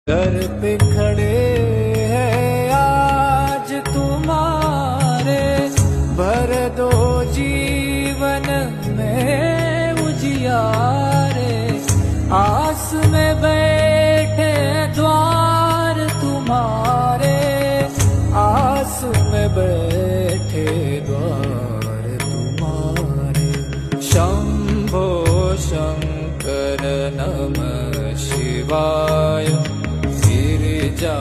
दर pay खड़े हैं आज तुम्हारे, भर दो जीवन में उजियारे। आस में बैठे द्वार तुम्हारे, आस में बैठे द्वार तुम्हारे। शंभो शंकर नमः शिवाय गिरिजा